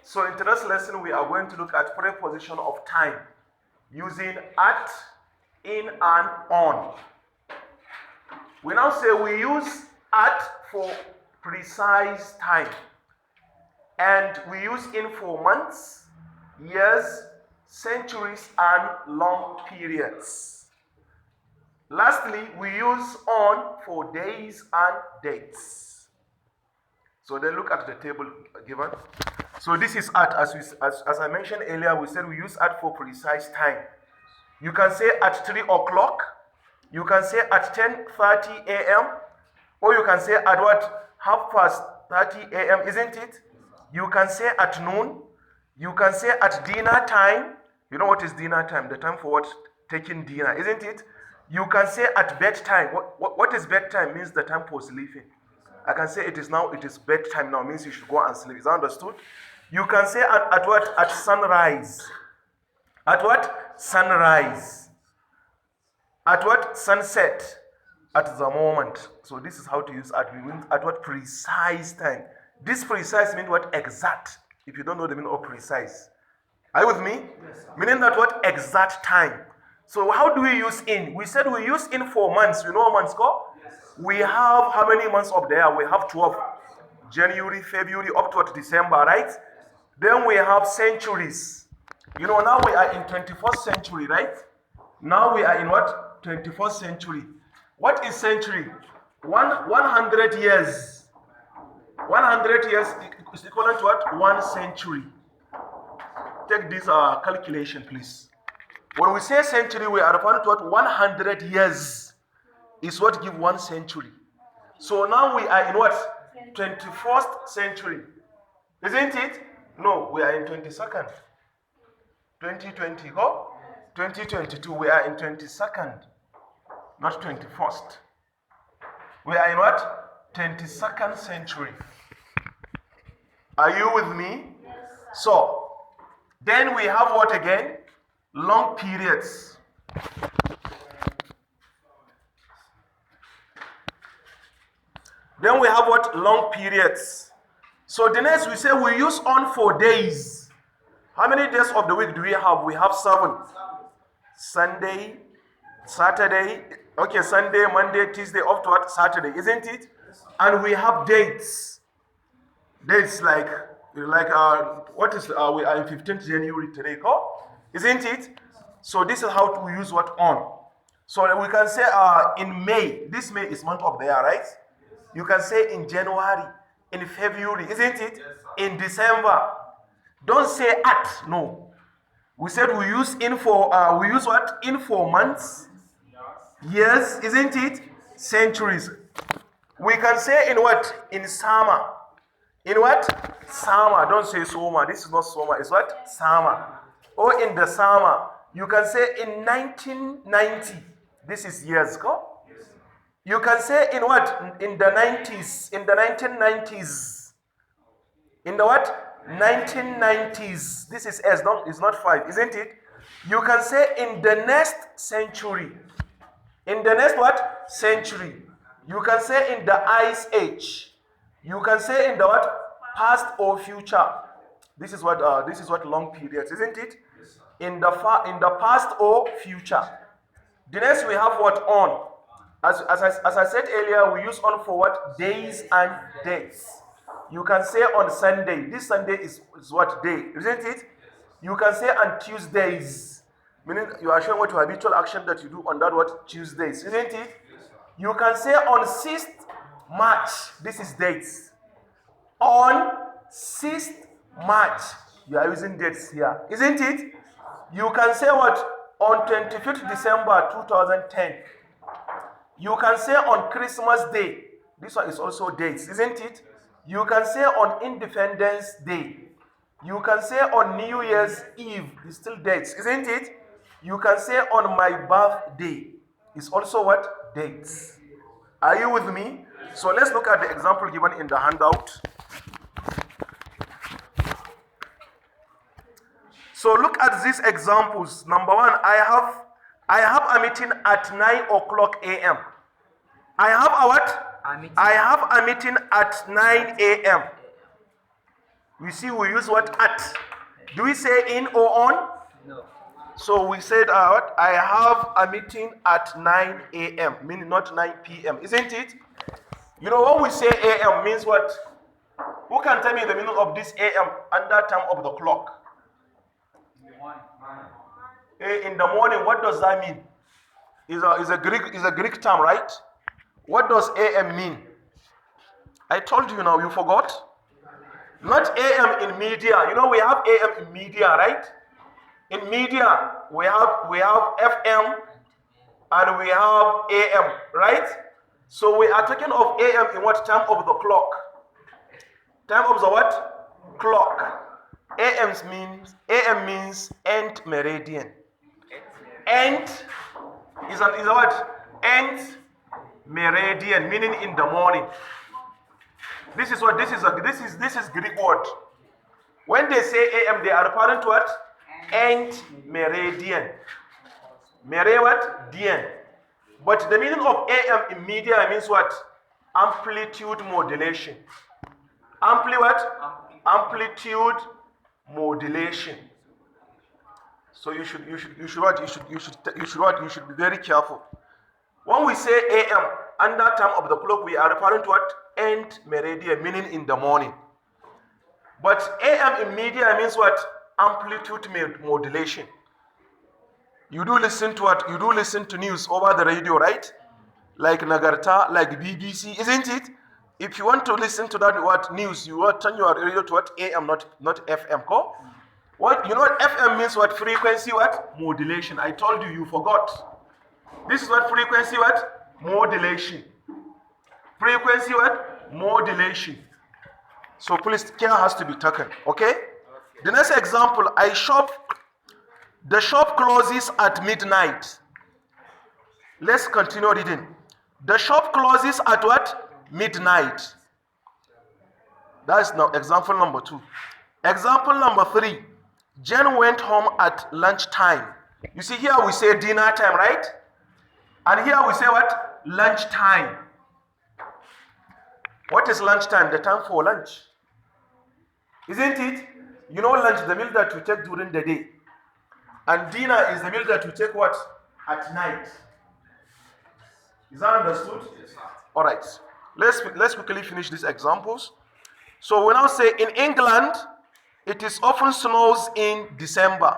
So in today's lesson, we are going to look at preposition of time using at, in, and on. We now say we use at for precise time, and we use in for months, years, centuries, and long periods. Lastly, we use on for days and dates. So then look at the table given. So this is at, as I mentioned earlier, we said we use at for precise time. You can say at 3 o'clock, you can say at 10:30 a.m., or you can say at what? 30 a.m., isn't it? You can say at noon, you can say at dinner time. You know what is dinner time? The time for what? Taking dinner, isn't it? You can say at bedtime. What is bedtime? Means the time for sleeping. I can say it is bedtime now, means you should go and sleep. Is that understood? You can say at what? At sunrise. At what? Sunrise. At what? Sunset. At the moment. So this is how to use at. We mean at what? Precise time. This precise means what? Exact. If you don't know the meaning of precise. Are you with me? Yes, meaning that what? Exact time. So how do we use in? We said we use in for months. You know how months go? Yes. We have how many months up there? We have 12. January, February, up to December, right? Then we have centuries. You know, now we are in 21st century, right? Now we are in what? 21st century. What is century? 100 years. 100 years is equivalent to what? 1 century. Take this calculation, please. When we say century, we are referring to what? 100 years is what give 1 century. So now we are in what? 21st century. Isn't it? No, we are in 22nd. 2020, go? 2022, we are in 22nd, not 21st. We are in what? 22nd century. Are you with me? Yes. So, then we have what again? Long periods. Then we have what? Long periods. So the next we say we use on for days. How many days of the week do we have? We have 7. Sunday, Saturday, okay, Sunday, Monday, Tuesday, up to what? Saturday, isn't it? And we have dates. Dates like what is, we are in 15th January today, isn't it? So this is how to use what? On. So we can say in May, this May is month of the year, right? You can say in January, in February, isn't it? In December. Don't say at, no. We said we use in for, we use what? In for months, years, isn't it? Centuries. We can say in what? In summer. In what? Summer. Don't say summer. This is not summer. It's what? Summer. Or in the summer. You can say in 1990. This is years, go? You can say in what? In the 90s. In the 1990s. In the what? 1990s. This is S, it's not 5, isn't it? You can say in the next century. In the next what? Century. You can say in the ice age. You can say in the what? Past or future. This is what long periods, isn't it? In the past or future. The next we have what? On. As I said earlier, we use on for what? Days and dates. You can say on Sunday. This Sunday is what day, isn't it? You can say on Tuesdays, meaning you are showing what your habitual action that you do on that what? Tuesdays, isn't it? You can say on 6th March. This is dates. On 6th March. You are using dates here, isn't it? You can say what? On 25th December 2010. You can say on Christmas Day. This one is also dates, isn't it? You can say on Independence Day. You can say on New Year's Eve. It's still dates, isn't it? You can say on my birthday. It's also what? Dates. Are you with me? So let's look at the example given in the handout. So look at these examples. Number 1, I have a meeting at 9 o'clock a.m. I have a what? I have a meeting at 9 a.m. We see we use what? At. Do we say in or on? No. So we said what? I have a meeting at 9 a.m. Meaning not 9 p.m. Isn't it? You know when we say a.m. means what? Who can tell me the meaning of this a.m. under time of the clock? In the morning, what does that mean? Is a Greek term, right? What does a.m. mean? I told you now, you forgot? Not a.m. in media. You know we have a.m. in media, right? In media, we have FM and we have AM, right? So we are talking of AM in what time of the clock? Time of the what? Clock. AM means end meridian. End is a what? End meridian, meaning in the morning. This is Greek word. When they say AM, they are referring to what? End meridian. Meridian. But the meaning of AM in media means what? Amplitude modulation. Amplitude modulation. So you should be very careful. When we say AM under time of the clock, we are referring to what? End meridian, meaning in the morning. But AM in media means what? Amplitude modulation. You do listen to what? You do listen to news over the radio, right? Like Nagarta, like BBC, isn't it? If you want to listen to that what news, you will turn your radio to what? AM, not FM. What you know what FM means? What frequency? What modulation? I told you, you forgot. This is what frequency? What modulation? Frequency? What modulation? So please, care has to be taken. Okay. The next example, the shop closes at midnight. Let's continue reading. The shop closes at what? Midnight. That's now example number 2. Example number 3. Jen went home at lunchtime. You see here we say dinner time, right? And here we say what? Lunchtime. What is lunchtime? The time for lunch. Isn't it? You know lunch, the meal that we take during the day. And dinner is the meal that we take what? At night. Is that understood? Yes. Alright. Let's quickly finish these examples. So we now say in England, it is often snows in December.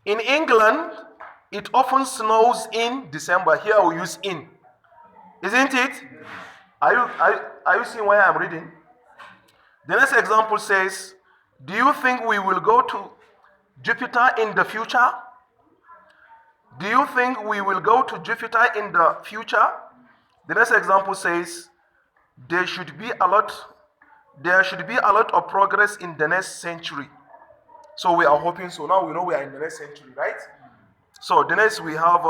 In England, it often snows in December. Here we use in. Isn't it? Are you seeing where I'm reading? The next example says, do you think we will go to Jupiter in the future? Do you think we will go to Jupiter in the future? The next example says, there should be a lot of progress in the next century. So we are hoping so. Now we know we are in the next century, right? So the next we have,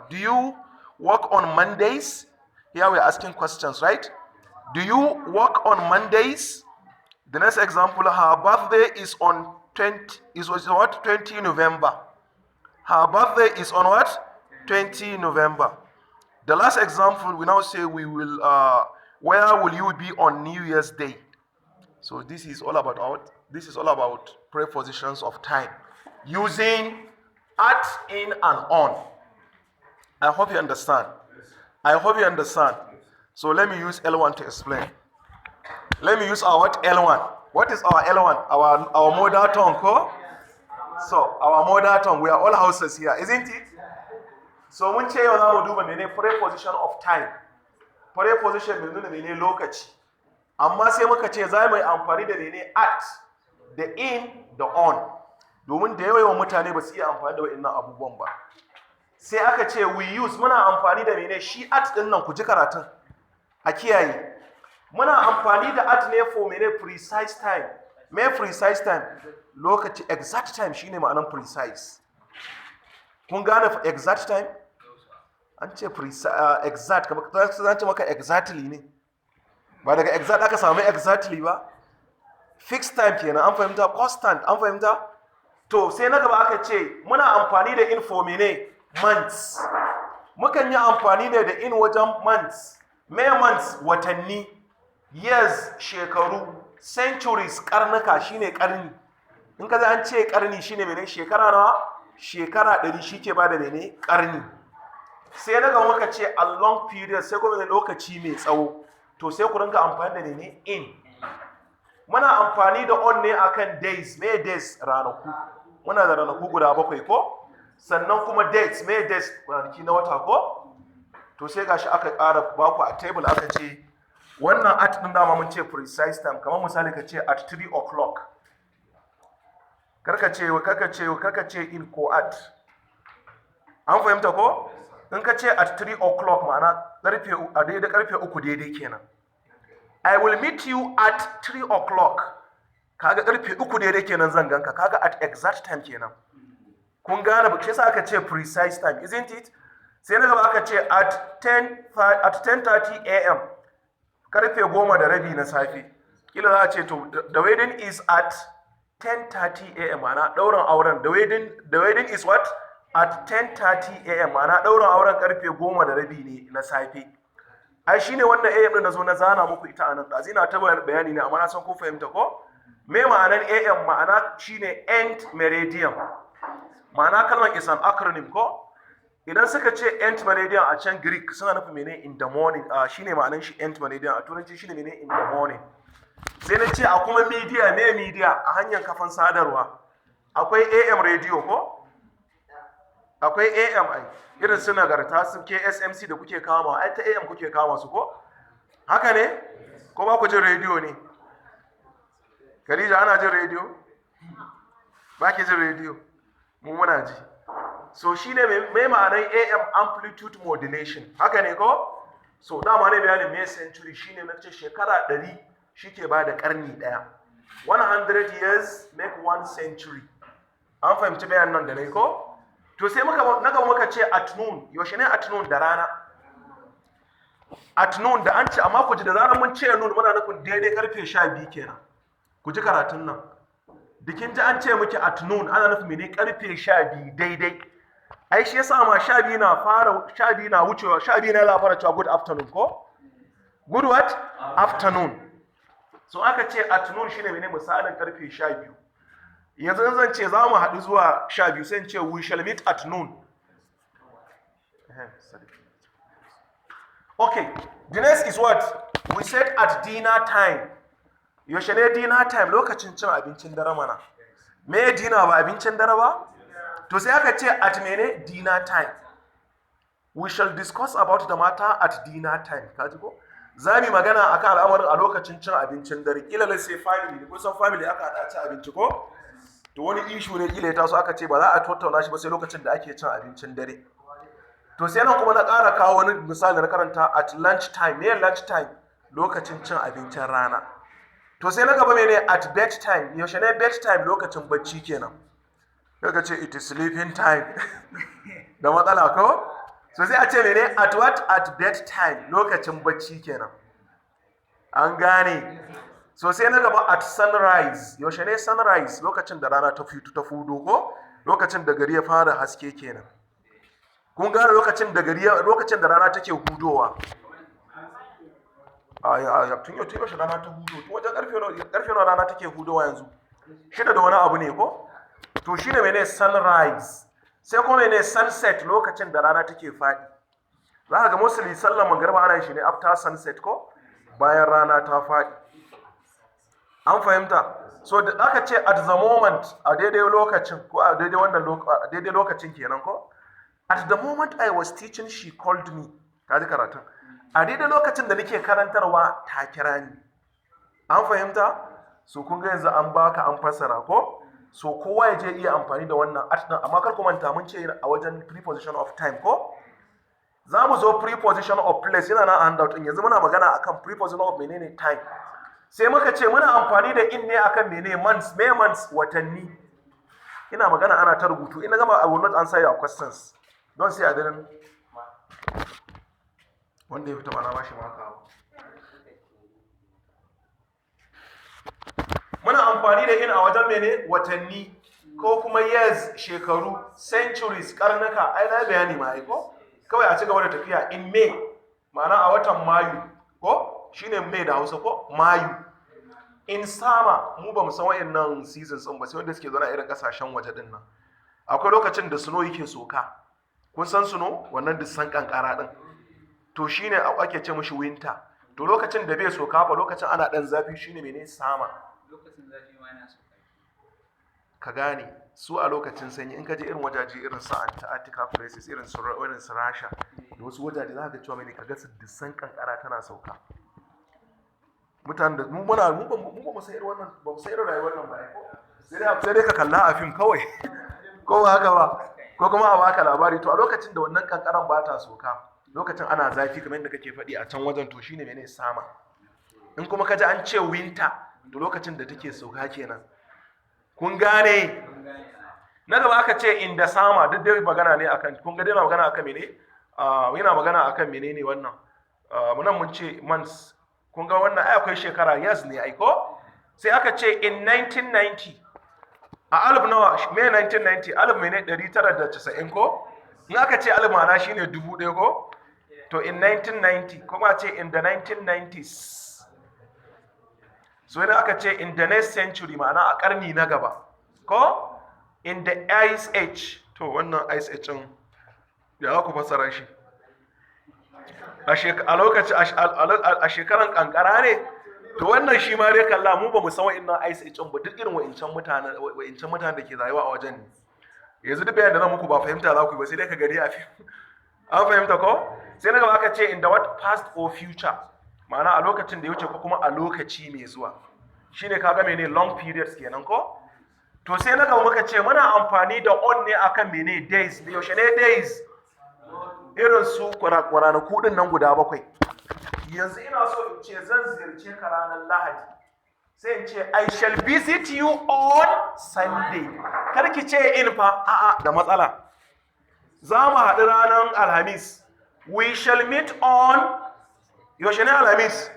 do you work on Mondays? Here we are asking questions, right? Do you work on Mondays? The next example, her birthday is on 20 November. Her birthday is on what? 20 November. The last example, we now say we will, where will you be on New Year's Day? So this is all about prepositions of time using at, in, and on. I hope you understand. So let me use L1 to explain. Let me use our what? L1. What is our L1? Our mother tongue, So our mother tongue, we are all houses here, isn't it? So mun ce yau za mu duba mene preposition of time. Preposition mai nuna mene lokaci. Amma sai muka ce za mu yi amfani da mene at, da in, da on. Domin da yawan mutane ba su iya amfani da waɗannan abubuwan ba. Sai aka ce we use, muna amfani da mene shi at din nan, ku ji karatun. A kiyaye. Muna amfani da at ne for mene precise time. Me precise time? Lokaci, exact time shine ma'anar precise. Kun gane exact time? An ce exact, kamar zan ce maka exactly ne. Ba daga exact aka samu exactly ba. Fixed time kenan, an fahimta? Constant, an fahimta? To sai na gaba aka ce muna amfani da in for mene months. Mukan yi amfani ne da in wajen months. Me months watanni, years shekaru, centuries karnuka shine karni. In ka an ce karni shine mene shekara nawa? Shekara 100 shike bada mene karni. Sai na ga muka ce a long period sai kuma lokaci mai tsawo. To sai ku rinka amfani da mene in. Muna amfani da on ne akan days. Me days? Ranaku. Muna da ranaku guda 7 ko? Sannan kuma dates. Me dates? Ranaki na wata ko? To sai gashi aka ƙara baku a table aka ce wannan at din dama mun ce precise time, kamar misali ka ce at 3 o'clock. Karka ce in ko at. An fahimta ko? In ka ce at 3 o'clock ma'ana karfe 3 daidai kenan. I will meet you at 3 o'clock. Kaga karfe 3 daidai kenan zan ganka. Kaga at exact time kenan. Kun gane ba, kisa aka ce precise time, isn't it? Sai na gaba aka ce at 10:30 a.m. karfe 10:30 na safe. Kila za a ce to the wedding is at 10:30 a.m. ana dauran auren. The wedding is what? At 10:30 a.m. ana dauran auren karfe 10:30 ne na safe. Ai shine wannan a.m. din nazo na zana muku ita anan. Da zina ta bayani ne amma na san ku fahimta ko? Me ma'anar a.m. ma'ana shine end meridian. Ma'ana kalmar is an acronym ko? Idan suka ce end meridian a can Greek suna nufin mene in the morning. Shine ma'anar shi end meridian a turanci shine mene in the morning. Sai na ce a kuma media, me media a hanyar kafan sadarwa. Akwai AM radio ko? Akwai AM ai. Irin su nagarta su KSMC da kuke kama, ai ta AM kuke kama su ko? Haka ne? Ko ba ku jin radio ne? Khadija ana jin radio? Ba ki jin radio? Mu muna ji. So shine me ma'anar AM amplitude modulation. Haka ne ko? So dama ne bayanin me century shine na ce shekara 100 shike ba da karni daya. 100 years make 1 century. An fahimci bayan nan da nayi ko? To sai muka ce at noon. Yaushe ne at noon da rana? At noon da an ce amma ku ji da zaran mun ce noon muna nufin daidai karfe 12 kenan. Ku ji karatun nan. Dikin ji an ce miki at noon ana nufin mene karfe 12 daidai. Ai shi yasa ma 12 na wucewa 12 na za fara cewa good afternoon ko? Good what? Afternoon. So aka ce at noon shine mene misalin karfe 12. Yanzu zan ce za mu haɗu zuwa 12 sai in ce we shall meet at noon. Okay, the next is what? We said at dinner time. Yaushe ne dinner time? Lokacin cin abincin dare mana. Me dinner ba abincin dare ba? To sai aka ce at mene dinner time. We shall discuss about the matter at dinner time. Kaji ko? Za mu magana akan al'amarin a lokacin cin abincin dare. Kila lai sai family, kun san family aka haɗa ci abinci ko? To wani issue ne kila ya taso aka ce ba za a tattauna shi ba sai lokacin da ake cin abincin dare. To sai nan kuma na ƙara kawo wani misali na karanta at lunch time. Me lunch time? Lokacin cin abincin rana. To sai na gaba mene at bed time. Yaushe ne bed time? Lokacin bacci kenan. Kaga ce it is sleeping time. Da matsala ko? So sai a ce mene at what? At bed time. Lokacin bacci kenan. An gane. So sai na gaba at sunrise. Yaushe ne sunrise? Lokacin da rana ta fito ta fudo ko? Lokacin da gari ya fara haske kenan. Kun gane lokacin da rana take hudowa. Tun yaushe rana ta hudo. Tun wajen karfe nawa rana take hudowa yanzu? 6 da wani abu ne ko? To shine mene sunrise. Sai kuma mene sunset, lokacin da rana take faɗi. Za ka ga mostly sallar magriba ana shi ne after sunset ko? Bayan rana ta faɗi. An fahimta? So da aka ce at the moment a daidai lokacin ko a daidai lokacin kenan ko? At the moment I was teaching she called me. Ka ji karatun. A daidai lokacin da nake karantarwa ta kira ni. An fahimta? So kun ga yanzu an baka an fassara ko? So kowa ya je iya amfani da wannan at din, amma kar ku manta mun ce a wajen preposition of time ko? Za mu zo preposition of place yana na handout din. Yanzu muna magana akan preposition of menene time. Sai muka ce muna amfani da in ne akan menene months, me months watanni. Ina magana ana ta rubutu. Ina gama I will not answer your questions. Don sai a daren wanda ya fita ba na bashi maka. Muna amfani da in a wajen mene watanni ko kuma years shekaru, centuries karnuka. Ai na bayani ma ai ko? Kawai a ci gaba da tafiya in May, ma'ana a watan Mayu ko? Shine May da Hausa ko? Mayu. in sama mu ba mu san wayannan seasons din ba sai wanda suke zauna irin kasashen waje din nan. Akwai lokacin da snow yake soka. Kun san snow wannan dusan kankara din. To shine ake ce mishi winter. To lokacin da bai soka ba lokacin ana dan zafi shine mene sama. Lokacin zafi ma yana soka. Ka gane su a lokacin sanyi in ka je irin wajaje irin su Antarctica places irin su Russia da wasu wajaje za ka ga cewa mene ka ga su dusan kankara tana sauka. Mutanen da mu ba mu sai irin wannan ba mu sai irin rayuwar nan ba sai dai ka kalla a film kawai ko ba haka ba ko kuma a baka labari to a lokacin da wannan kankaran ba ta soka lokacin ana zafi kamar yadda kake faɗi a can wajen to shine mene sama. In kuma ka ji an ce winter to lokacin da take sauka kenan. Kun gane? Na gaba aka ce in da sama duk dai magana ne akan kun ga dai na magana akan mene? Yana magana akan menene wannan? Munan mun ce months. Kun ga wannan ai akwai shekara years ne ai ko? Sai aka ce in 1990 a alif nawa me 1990 alif mene 990 ko? In aka ce alif ma'ana shine 1000 ko? To in 1990 kuma ce in the 1990s. So idan aka ce in the next century ma'ana a karni na gaba ko in the ice age to wannan ice age din ya ku fasara shi a shekaran kankara ne to wannan shi ma dai kalla mu ba mu san wa'annan ice age din ba duk irin wa'incan mutanen da ke rayuwa a wajen ne yanzu duk bayan da zan muku ba fahimta za ku yi ba sai dai ka gani a fim an fahimta ko sai na gaba aka ce in the what past or future ma'ana a lokacin da ya wuce ko kuma a lokaci mai zuwa shine kaga mene long periods kenan ko to sai na gaba muka ce muna amfani da on ne akan mene days da yaushe ne days irin su ranaku din nan guda 7 yanzu ina so in ce zan ziyarce ka ranar Lahadi sai in ce I shall visit you on Sunday kar ki ce in fa a'a da matsala za mu haɗu ranar Alhamis we shall meet on yaushe ne Alhamis?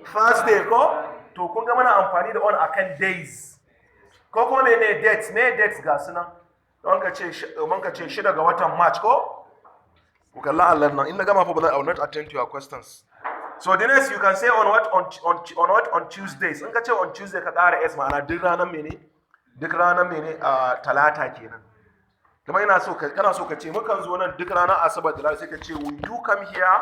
Thursday ko? To kun ga mana amfani da on akan days. Ko kuma ne dates? Ne dates ga su nan. Don ka ce 6 ga watan March ko? Ku kalla Allah nan. In na gama fa ba I will not attend to your questions. So the next you can say on what on Tuesdays. In ka ce on Tuesday ka ƙara S ma'ana duk ranar mene? Duk ranar mene talata kenan. Kuma kana so ka ce mukan zo nan duk ranar Asabar da sai ka ce will you come here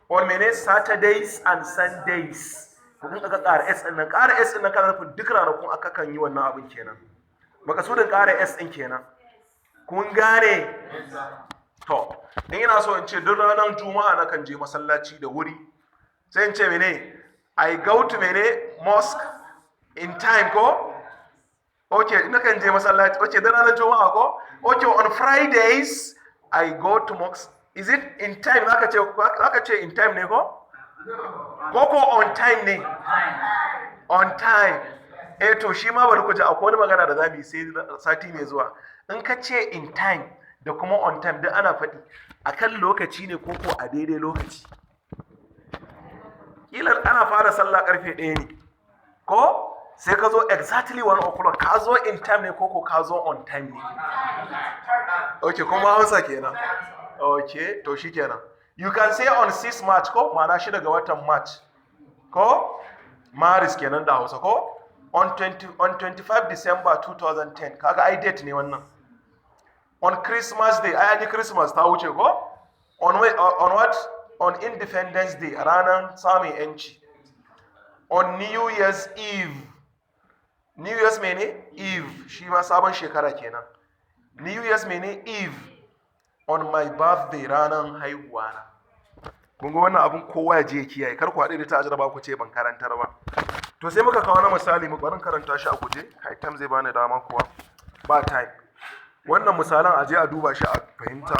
on mene Saturdays and Sundays. Kun aka ƙara S ɗin nan. Ƙara S ɗin nan kana nufin duk ranakun aka kan yi wannan abin kenan. Makasudin ƙara S ɗin kenan. Kun gane? To, in ina so in ce duk ranar Juma'a na kan je masallaci da wuri. Sai in ce mene? I go to mene mosque in time ko? Okay, ina kan je masallaci. Okay, duk ranar Juma'a ko? Okay, on Fridays I go to mosque. Is it in time? Zaka ce in time ne ko? Ko on time ne? On time. To shi ma bari ku ji akwai wani magana da za mu yi sai sati mai zuwa. In ka ce in time da kuma on time duk ana faɗi akan lokaci ne ko a daidai lokaci. Kila ana fara sallah karfe 1 ne. Ko sai ka zo exactly 1 o'clock ka zo in time ne ko ka zo on time ne. Okay, kuma Hausa kenan. Okay, to shi kenan. You can say on 6 March ko ma'ana 6 ga watan March ko Maris kenan da Hausa ko on 25 December 2010 kaga ai date ne wannan. On Christmas Day ai an Christmas ta wuce ko on what on Independence Day ranar samun yanci. On New Year's Eve New Year's mene Eve shi ma sabon shekara kenan. New Year's mene Eve on my birthday ranar haihuwa na. Kun ga wannan abun kowa ya je kiyaye kar ku haɗe da ta ajira ba ku ce ban karantar ba. To sai muka kawo na misali mu barin karanta shi a guje kai tam zai bani dama kuwa ba time. Wannan misalan aje a duba shi a fahimta